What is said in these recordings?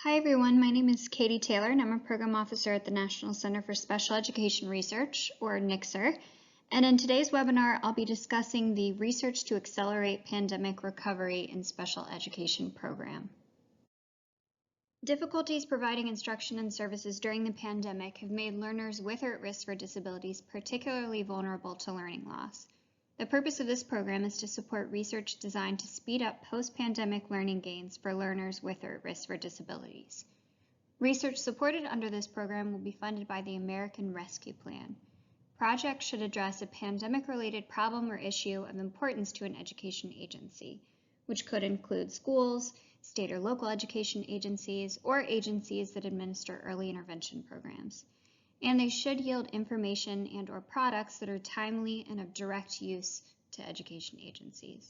Hi everyone, my name is Katie Taylor and I'm a Program Officer at the National Center for Special Education Research, or NCSER. And in today's webinar, I'll be discussing the Research to Accelerate Pandemic Recovery in Special Education program. Difficulties providing instruction and services during the pandemic have made learners with or at risk for disabilities particularly vulnerable to learning loss. The purpose of this program is to support research designed to speed up post-pandemic learning gains for learners with or at risk for disabilities. Research supported under this program will be funded by the American Rescue Plan. Projects should address a pandemic-related problem or issue of importance to an education agency, which could include schools, state or local education agencies, or agencies that administer early intervention programs. And they should yield information and/or products that are timely and of direct use to education agencies.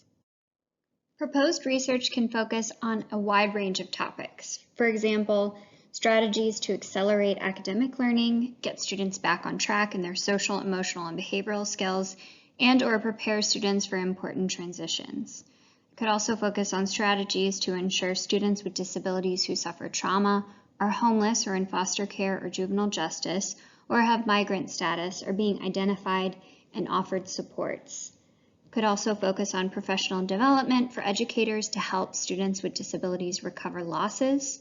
Proposed research can focus on a wide range of topics. For example, strategies to accelerate academic learning, get students back on track in their social, emotional, and behavioral skills, and/or prepare students for important transitions. It could also focus on strategies to ensure students with disabilities who suffer trauma, are homeless or in foster care or juvenile justice, or have migrant status are being identified and offered supports. It could also focus on professional development for educators to help students with disabilities recover losses.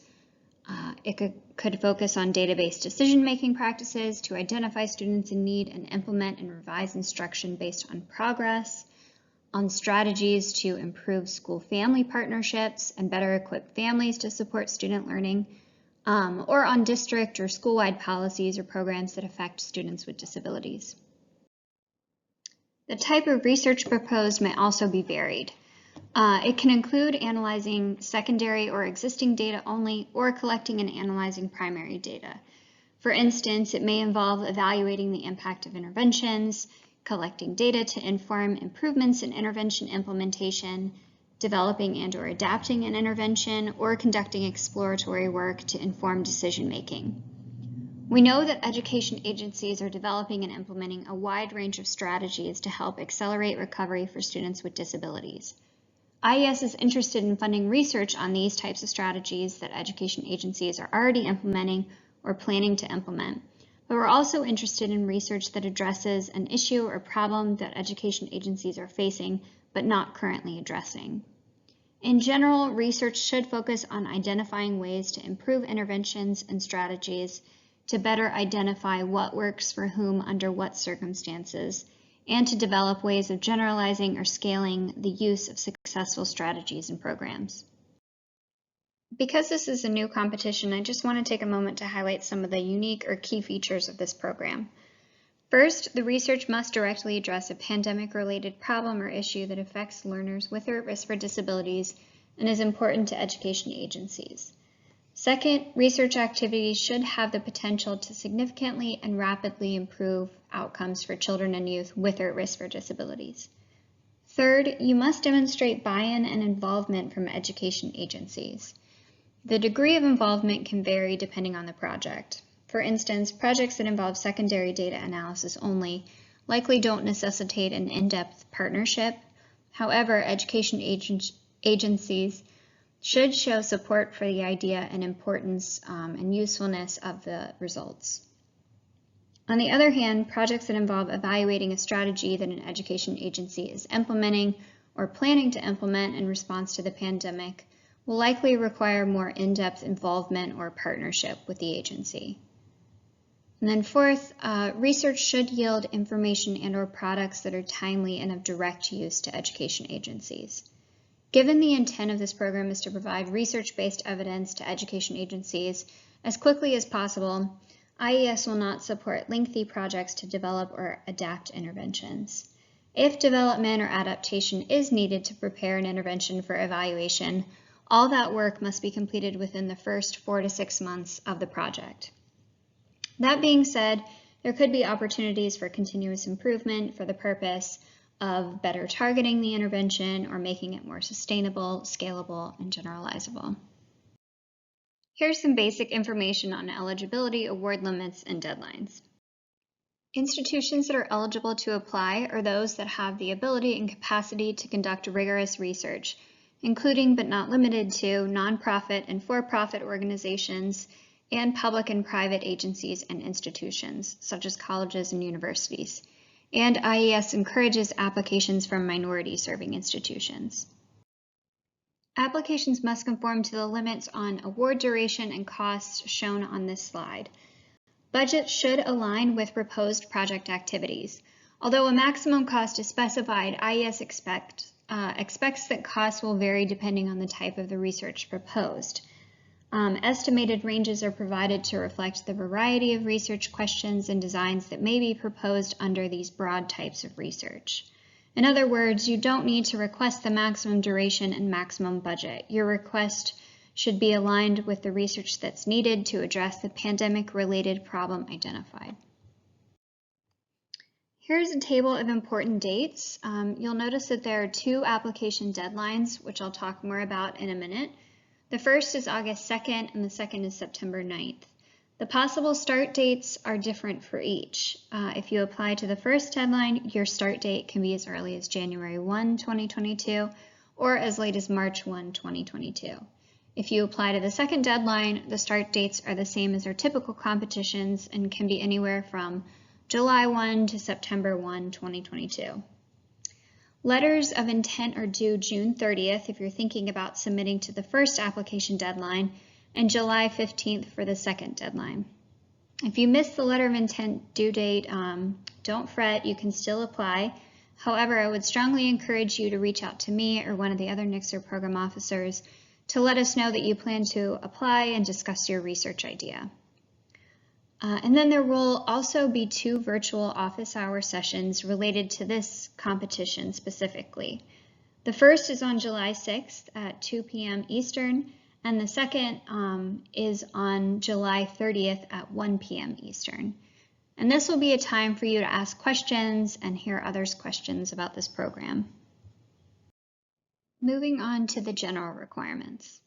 It could focus on database decision-making practices to identify students in need and implement and revise instruction based on progress, on strategies to improve school-family partnerships and better equip families to support student learning, or on district or school-wide policies or programs that affect students with disabilities. The type of research proposed may also be varied. It can include analyzing secondary or existing data only, or collecting and analyzing primary data. For instance, it may involve evaluating the impact of interventions, collecting data to inform improvements in intervention implementation, developing and/or adapting an intervention, or conducting exploratory work to inform decision-making. We know that education agencies are developing and implementing a wide range of strategies to help accelerate recovery for students with disabilities. IES is interested in funding research on these types of strategies that education agencies are already implementing or planning to implement, but we're also interested in research that addresses an issue or problem that education agencies are facing but not currently addressing. In general, research should focus on identifying ways to improve interventions and strategies to better identify what works for whom under what circumstances, and to develop ways of generalizing or scaling the use of successful strategies and programs. Because this is a new competition, I just want to take a moment to highlight some of the unique or key features of this program. First, the research must directly address a pandemic-related problem or issue that affects learners with or at risk for disabilities and is important to education agencies. Second, research activities should have the potential to significantly and rapidly improve outcomes for children and youth with or at risk for disabilities. Third, you must demonstrate buy-in and involvement from education agencies. The degree of involvement can vary depending on the project. For instance, projects that involve secondary data analysis only likely don't necessitate an in-depth partnership. However, education agencies should show support for the idea and importance and usefulness of the results. On the other hand, projects that involve evaluating a strategy that an education agency is implementing or planning to implement in response to the pandemic will likely require more in-depth involvement or partnership with the agency. And then fourth, research should yield information and/or products that are timely and of direct use to education agencies. Given the intent of this program is to provide research-based evidence to education agencies as quickly as possible, IES will not support lengthy projects to develop or adapt interventions. If development or adaptation is needed to prepare an intervention for evaluation, all that work must be completed within the first 4 to 6 months of the project. That being said, there could be opportunities for continuous improvement for the purpose of better targeting the intervention or making it more sustainable, scalable, and generalizable. Here's some basic information on eligibility, award limits, and deadlines. Institutions that are eligible to apply are those that have the ability and capacity to conduct rigorous research, including but not limited to nonprofit and for-profit organizations and public and private agencies and institutions, such as colleges and universities. And IES encourages applications from minority-serving institutions. Applications must conform to the limits on award duration and costs shown on this slide. Budgets should align with proposed project activities. Although a maximum cost is specified, IES expects that costs will vary depending on the type of the research proposed. Estimated ranges are provided to reflect the variety of research questions and designs that may be proposed under these broad types of research. In other words, you don't need to request the maximum duration and maximum budget. Your request should be aligned with the research that's needed to address the pandemic-related problem identified. Here's a table of important dates. You'll notice that there are 2 application deadlines, which I'll talk more about in a minute. The first is August 2nd, and the second is September 9th. The possible start dates are different for each. If you apply to the first deadline, your start date can be as early as January 1, 2022, or as late as March 1, 2022. If you apply to the second deadline, the start dates are the same as our typical competitions and can be anywhere from July 1 to September 1, 2022. Letters of intent are due June 30th if you're thinking about submitting to the first application deadline, and July 15th for the second deadline. If you miss the letter of intent due date, don't fret, you can still apply. However, I would strongly encourage you to reach out to me or one of the other NICSR program officers to let us know that you plan to apply and discuss your research idea. And then there will also be 2 virtual office hour sessions related to this competition specifically. The first is on July 6th at 2 p.m. Eastern, and the second is on July 30th at 1 p.m. Eastern. And this will be a time for you to ask questions and hear others' questions about this program. Moving on to the general requirements.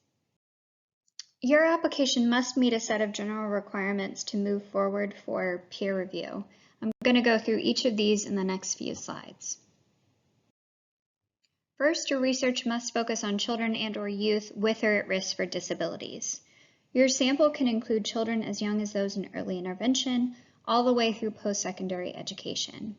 Your application must meet a set of general requirements to move forward for peer review. I'm going to go through each of these in the next few slides. First, your research must focus on children and/or youth with or at risk for disabilities. Your sample can include children as young as those in early intervention, all the way through post-secondary education.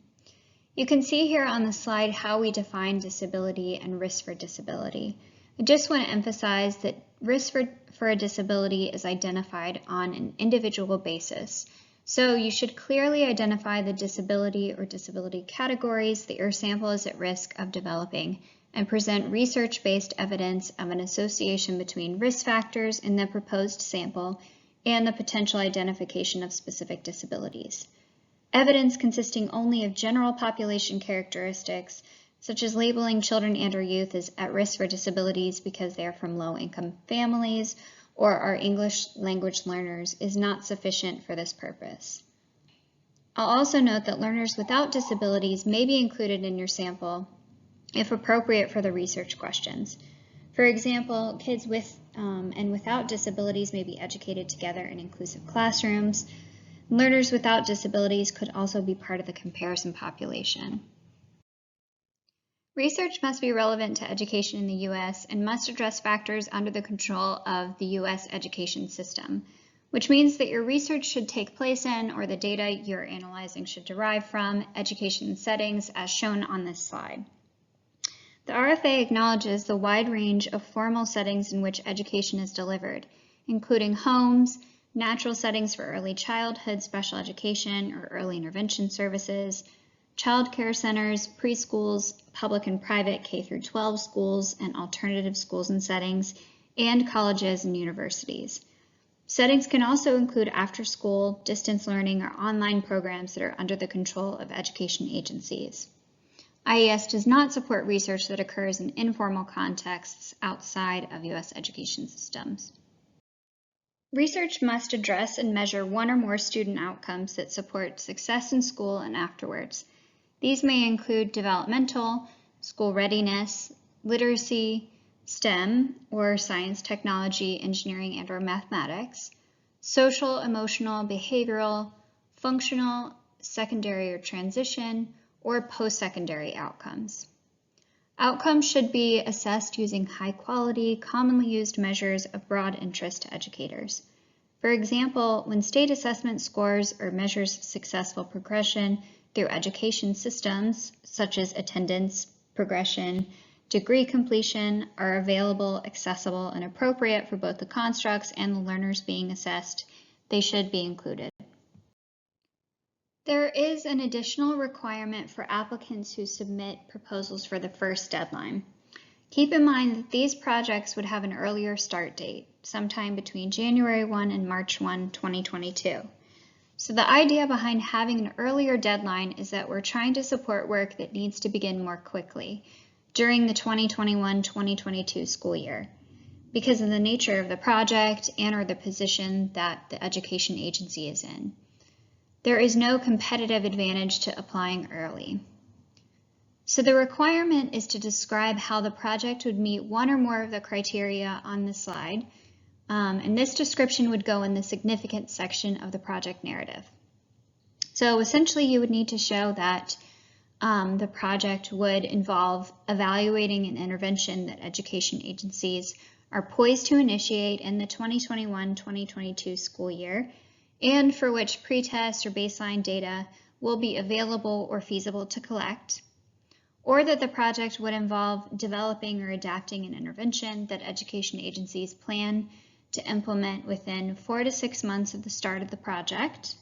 You can see here on the slide how we define disability and risk for disability. I just want to emphasize that risk for a disability is identified on an individual basis. So you should clearly identify the disability or disability categories that your sample is at risk of developing and present research-based evidence of an association between risk factors in the proposed sample and the potential identification of specific disabilities. Evidence consisting only of general population characteristics, such as labeling children and/or youth as at risk for disabilities because they are from low-income families or are English language learners, is not sufficient for this purpose. I'll also note that learners without disabilities may be included in your sample if appropriate for the research questions. For example, kids with and without disabilities may be educated together in inclusive classrooms. Learners without disabilities could also be part of the comparison population. Research must be relevant to education in the U.S. and must address factors under the control of the U.S. education system, which means that your research should take place in, or the data you're analyzing should derive from, education settings as shown on this slide. The RFA acknowledges the wide range of formal settings in which education is delivered, including homes, natural settings for early childhood special education or early intervention services, child care centers, preschools, public and private K-12 schools and alternative schools and settings, and colleges and universities. Settings can also include after-school, distance learning, or online programs that are under the control of education agencies. IES does not support research that occurs in informal contexts outside of U.S. education systems. Research must address and measure one or more student outcomes that support success in school and afterwards. These may include developmental, school readiness, literacy, STEM, or science, technology, engineering, and/or mathematics, social, emotional, behavioral, functional, secondary or transition, or post-secondary outcomes. Outcomes should be assessed using high-quality, commonly used measures of broad interest to educators. For example, when state assessment scores or measures of successful progression through education systems, such as attendance, progression, degree completion, are available, accessible, and appropriate for both the constructs and the learners being assessed, they should be included. There is an additional requirement for applicants who submit proposals for the first deadline. Keep in mind that these projects would have an earlier start date, sometime between January 1 and March 1, 2022. So the idea behind having an earlier deadline is that we're trying to support work that needs to begin more quickly during the 2021-2022 school year, because of the nature of the project and or the position that the education agency is in. There is no competitive advantage to applying early. So the requirement is to describe how the project would meet one or more of the criteria on the slide, and this description would go in the significance section of the project narrative. So essentially you would need to show that the project would involve evaluating an intervention that education agencies are poised to initiate in the 2021-2022 school year, and for which pretest or baseline data will be available or feasible to collect, or that the project would involve developing or adapting an intervention that education agencies plan to implement within 4 to 6 months of the start of the project,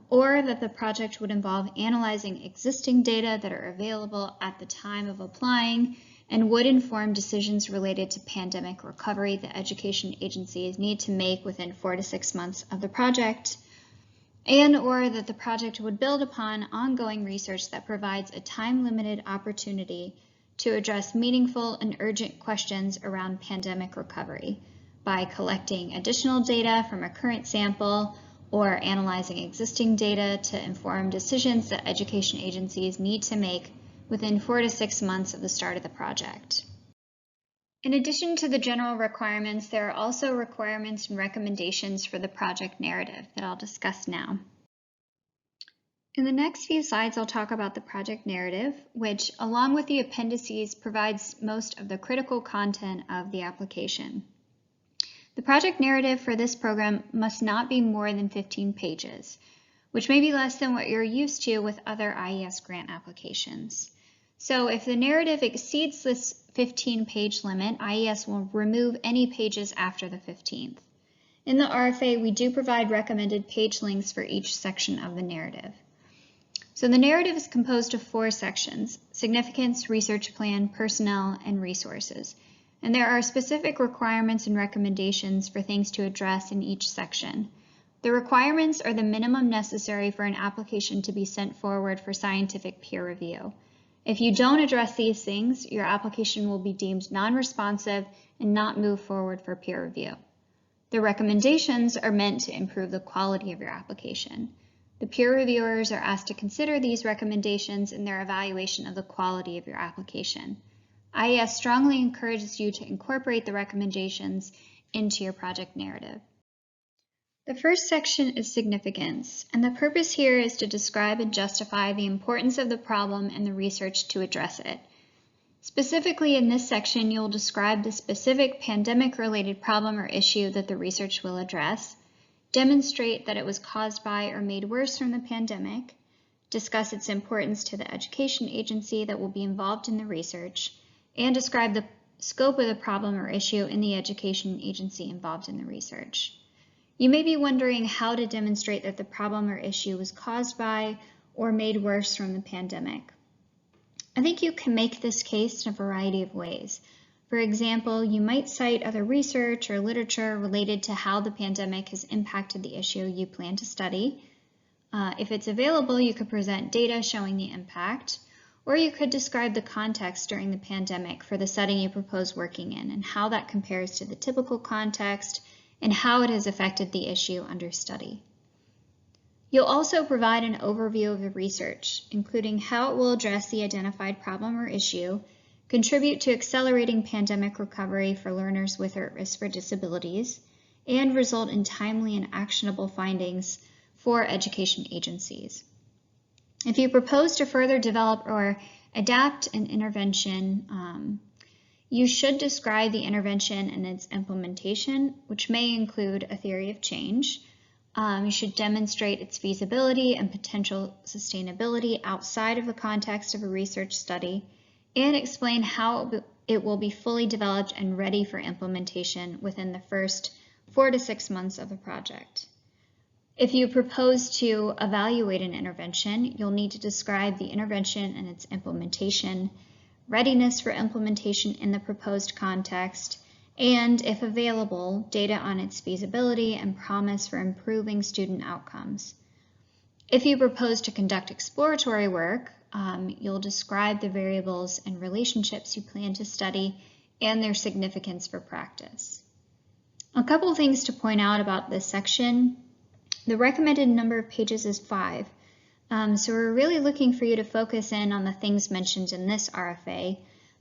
or that the project would involve analyzing existing data that are available at the time of applying and would inform decisions related to pandemic recovery that education agencies need to make within 4 to 6 months of the project, and or that the project would build upon ongoing research that provides a time-limited opportunity to address meaningful and urgent questions around pandemic recovery by collecting additional data from a current sample or analyzing existing data to inform decisions that education agencies need to make within 4 to 6 months of the start of the project. In addition to the general requirements, there are also requirements and recommendations for the project narrative that I'll discuss now. In the next few slides, I'll talk about the project narrative, which, along with the appendices, provides most of the critical content of the application. The project narrative for this program must not be more than 15 pages, which may be less than what you're used to with other IES grant applications. So if the narrative exceeds this 15-page limit, IES will remove any pages after the 15th. In the RFA, we do provide recommended page lengths for each section of the narrative. So the narrative is composed of 4 sections: significance, research plan, personnel, and resources. And there are specific requirements and recommendations for things to address in each section. The requirements are the minimum necessary for an application to be sent forward for scientific peer review. If you don't address these things, your application will be deemed non-responsive and not move forward for peer review. The recommendations are meant to improve the quality of your application. The peer reviewers are asked to consider these recommendations in their evaluation of the quality of your application. IES strongly encourages you to incorporate the recommendations into your project narrative. The first section is significance, and the purpose here is to describe and justify the importance of the problem and the research to address it. Specifically in this section, you'll describe the specific pandemic-related problem or issue that the research will address, demonstrate that it was caused by or made worse from the pandemic, discuss its importance to the education agency that will be involved in the research, and describe the scope of the problem or issue in the education agency involved in the research. You may be wondering how to demonstrate that the problem or issue was caused by or made worse from the pandemic. I think you can make this case in a variety of ways. For example, you might cite other research or literature related to how the pandemic has impacted the issue you plan to study. If it's available, you could present data showing the impact, or you could describe the context during the pandemic for the setting you propose working in and how that compares to the typical context and how it has affected the issue under study. You'll also provide an overview of the research, including how it will address the identified problem or issue, contribute to accelerating pandemic recovery for learners with or at risk for disabilities, and result in timely and actionable findings for education agencies. If you propose to further develop or adapt an intervention. You should describe the intervention and its implementation, which may include a theory of change. You should demonstrate its feasibility and potential sustainability outside of the context of a research study, and explain how it will be fully developed and ready for implementation within the first 4 to 6 months of the project. If you propose to evaluate an intervention, you'll need to describe the intervention and its implementation, readiness for implementation in the proposed context, and, if available, data on its feasibility and promise for improving student outcomes. If you propose to conduct exploratory work, you'll describe the variables and relationships you plan to study and their significance for practice. A couple things to point out about this section. The recommended number of pages is 5. So we're really looking for you to focus in on the things mentioned in this RFA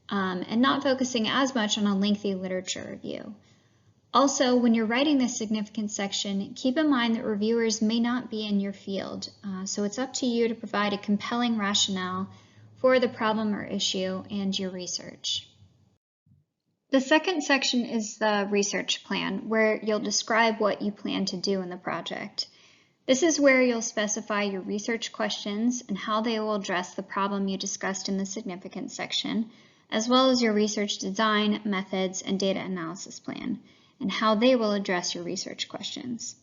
and not focusing as much on a lengthy literature review. Also, when you're writing this significance section, keep in mind that reviewers may not be in your field, so it's up to you to provide a compelling rationale for the problem or issue and your research. The second section is the research plan, where you'll describe what you plan to do in the project. This is where you'll specify your research questions and how they will address the problem you discussed in the significance section, as well as your research design, methods, and data analysis plan, and how they will address your research questions.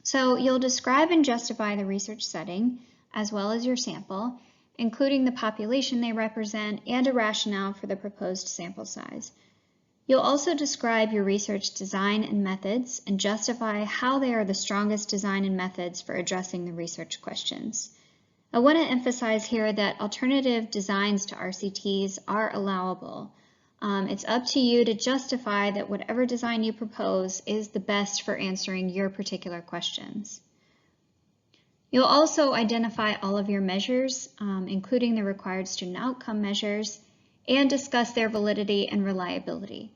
So you'll describe and justify the research setting, as well as your sample, including the population they represent and a rationale for the proposed sample size. You'll also describe your research design and methods and justify how they are the strongest design and methods for addressing the research questions. I want to emphasize here that alternative designs to RCTs are allowable. It's up to you to justify that whatever design you propose is the best for answering your particular questions. You'll also identify all of your measures, including the required student outcome measures, and discuss their validity and reliability.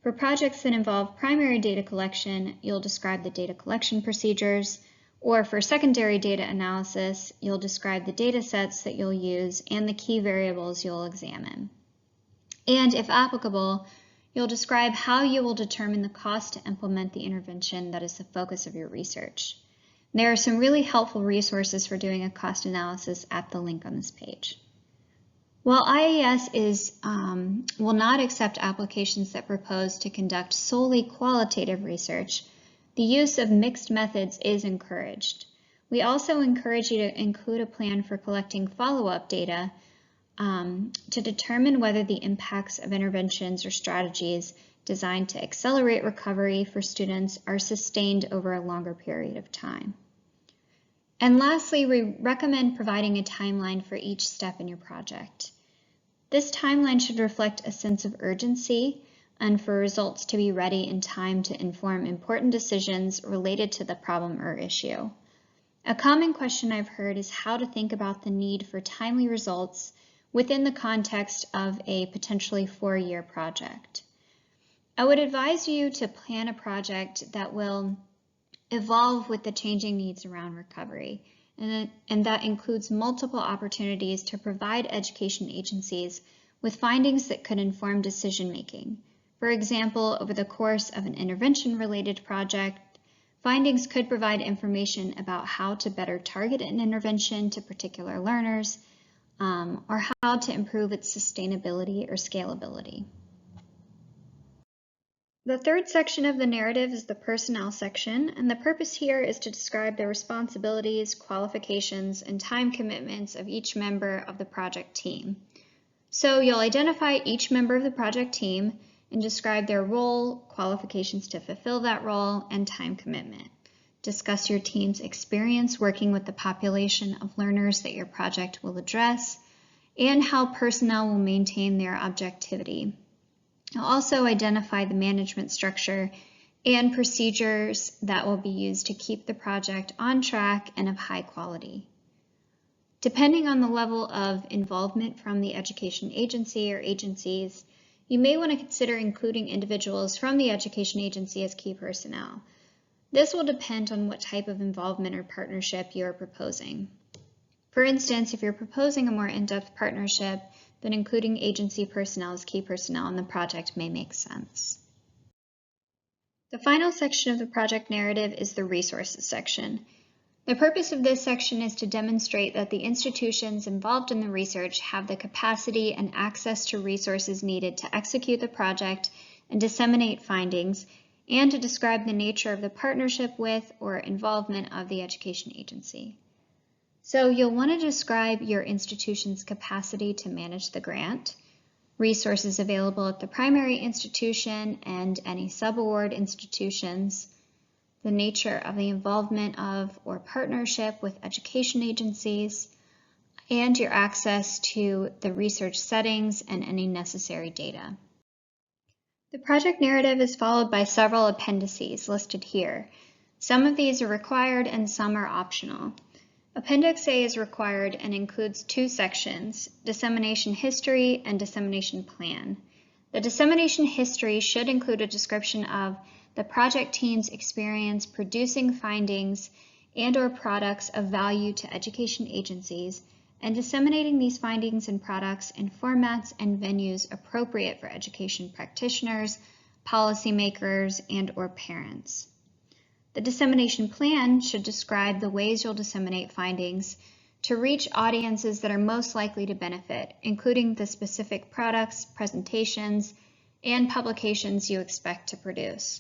For projects that involve primary data collection, you'll describe the data collection procedures, or for secondary data analysis, you'll describe the data sets that you'll use and the key variables you'll examine. And if applicable, you'll describe how you will determine the cost to implement the intervention that is the focus of your research. There are some really helpful resources for doing a cost analysis at the link on this page. While IAS will not accept applications that propose to conduct solely qualitative research, the use of mixed methods is encouraged. We also encourage you to include a plan for collecting follow-up data to determine whether the impacts of interventions or strategies designed to accelerate recovery for students are sustained over a longer period of time. And lastly, we recommend providing a timeline for each step in your project. This timeline should reflect a sense of urgency and for results to be ready in time to inform important decisions related to the problem or issue. A common question I've heard is how to think about the need for timely results within the context of a potentially 4-year project. I would advise you to plan a project that will evolve with the changing needs around recovery, and that includes multiple opportunities to provide education agencies with findings that could inform decision making. For example, over the course of an intervention-related project, findings could provide information about how to better target an intervention to particular learners, or how to improve its sustainability or scalability. The third section of the narrative is the personnel section, and the purpose here is to describe the responsibilities, qualifications, and time commitments of each member of the project team. So you'll identify each member of the project team and describe their role, qualifications to fulfill that role, and time commitment. Discuss your team's experience working with the population of learners that your project will address, and how personnel will maintain their objectivity. You'll also identify the management structure and procedures that will be used to keep the project on track and of high quality. Depending on the level of involvement from the education agency or agencies, you may want to consider including individuals from the education agency as key personnel. This will depend on what type of involvement or partnership you are proposing. For instance, if you're proposing a more in-depth partnership, then including agency personnel as key personnel in the project may make sense. The final section of the project narrative is the resources section. The purpose of this section is to demonstrate that the institutions involved in the research have the capacity and access to resources needed to execute the project and disseminate findings, and to describe the nature of the partnership with or involvement of the education agency. So you'll want to describe your institution's capacity to manage the grant, resources available at the primary institution and any subaward institutions, the nature of the involvement of or partnership with education agencies, and your access to the research settings and any necessary data. The project narrative is followed by several appendices listed here. Some of these are required and some are optional. Appendix A is required and includes two sections, dissemination history and dissemination plan. The dissemination history should include a description of the project team's experience producing findings and/or products of value to education agencies and disseminating these findings and products in formats and venues appropriate for education practitioners, policymakers, and/or parents. The dissemination plan should describe the ways you'll disseminate findings to reach audiences that are most likely to benefit, including the specific products, presentations, and publications you expect to produce.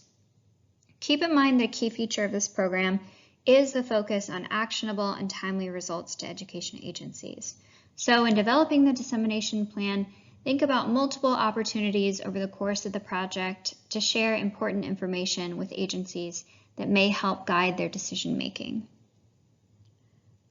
Keep in mind that a key feature of this program is the focus on actionable and timely results to education agencies. So in developing the dissemination plan, think about multiple opportunities over the course of the project to share important information with agencies that may help guide their decision making.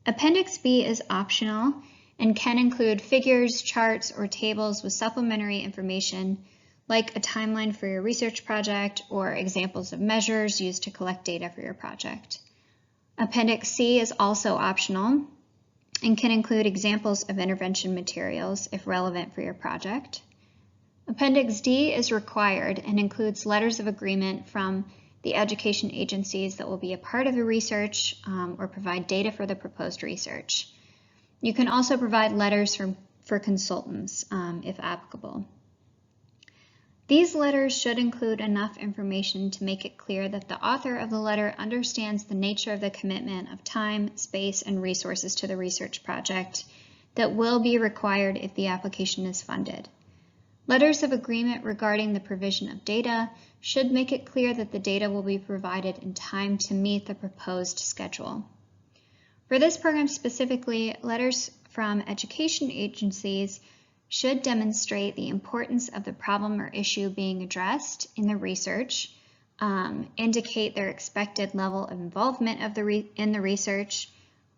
Appendix B is optional and can include figures, charts, or tables with supplementary information like a timeline for your research project or examples of measures used to collect data for your project. Appendix C is also optional and can include examples of intervention materials if relevant for your project. Appendix D is required and includes letters of agreement from the education agencies that will be a part of the research or provide data for the proposed research. You can also provide letters for consultants if applicable. These letters should include enough information to make it clear that the author of the letter understands the nature of the commitment of time, space, and resources to the research project that will be required if the application is funded. Letters of agreement regarding the provision of data should make it clear that the data will be provided in time to meet the proposed schedule. For this program specifically, letters from education agencies should demonstrate the importance of the problem or issue being addressed in the research, indicate their expected level of involvement in the research,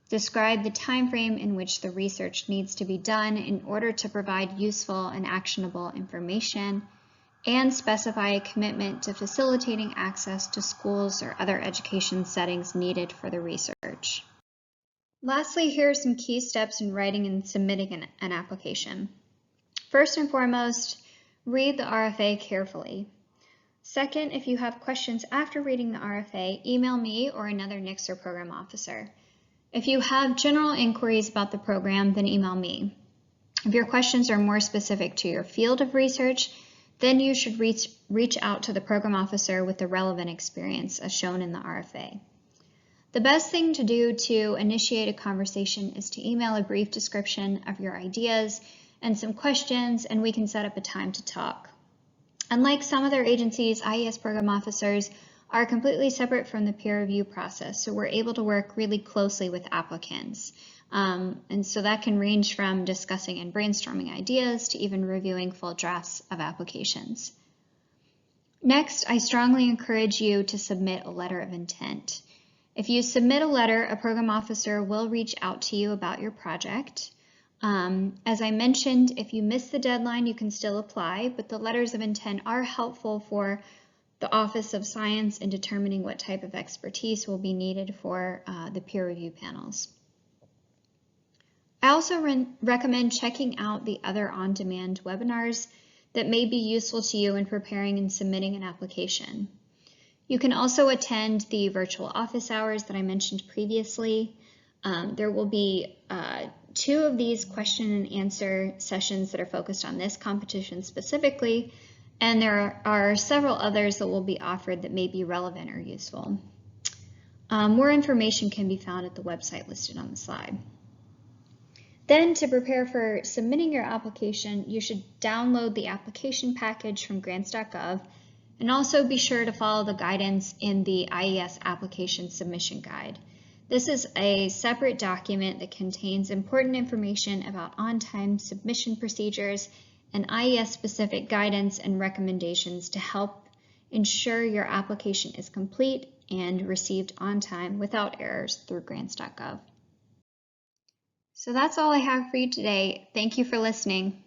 describe the time frame in which the research needs to be done in order to provide useful and actionable information, and specify a commitment to facilitating access to schools or other education settings needed for the research. Lastly, here are some key steps in writing and submitting an application. First and foremost, read the RFA carefully. Second, if you have questions after reading the RFA, email me or another NICSR program officer. If you have general inquiries about the program, then email me. If your questions are more specific to your field of research, then you should reach out to the program officer with the relevant experience as shown in the RFA. The best thing to do to initiate a conversation is to email a brief description of your ideas and some questions, and we can set up a time to talk. Unlike some other agencies, IES program officers are completely separate from the peer review process, so we're able to work really closely with applicants. And so that can range from discussing and brainstorming ideas to even reviewing full drafts of applications. Next, I strongly encourage you to submit a letter of intent. If you submit a letter, a program officer will reach out to you about your project. As I mentioned, if you miss the deadline, you can still apply, but the letters of intent are helpful for the Office of Science in determining what type of expertise will be needed for the peer review panels. I also recommend checking out the other on-demand webinars that may be useful to you in preparing and submitting an application. You can also attend the virtual office hours that I mentioned previously. There will be 2 of these question and answer sessions that are focused on this competition specifically, and there are several others that will be offered that may be relevant or useful. More information can be found at the website listed on the slide. Then, to prepare for submitting your application, you should download the application package from grants.gov, and also be sure to follow the guidance in the IES application submission guide. This is a separate document that contains important information about on-time submission procedures and IES-specific guidance and recommendations to help ensure your application is complete and received on time without errors through grants.gov. So that's all I have for you today. Thank you for listening.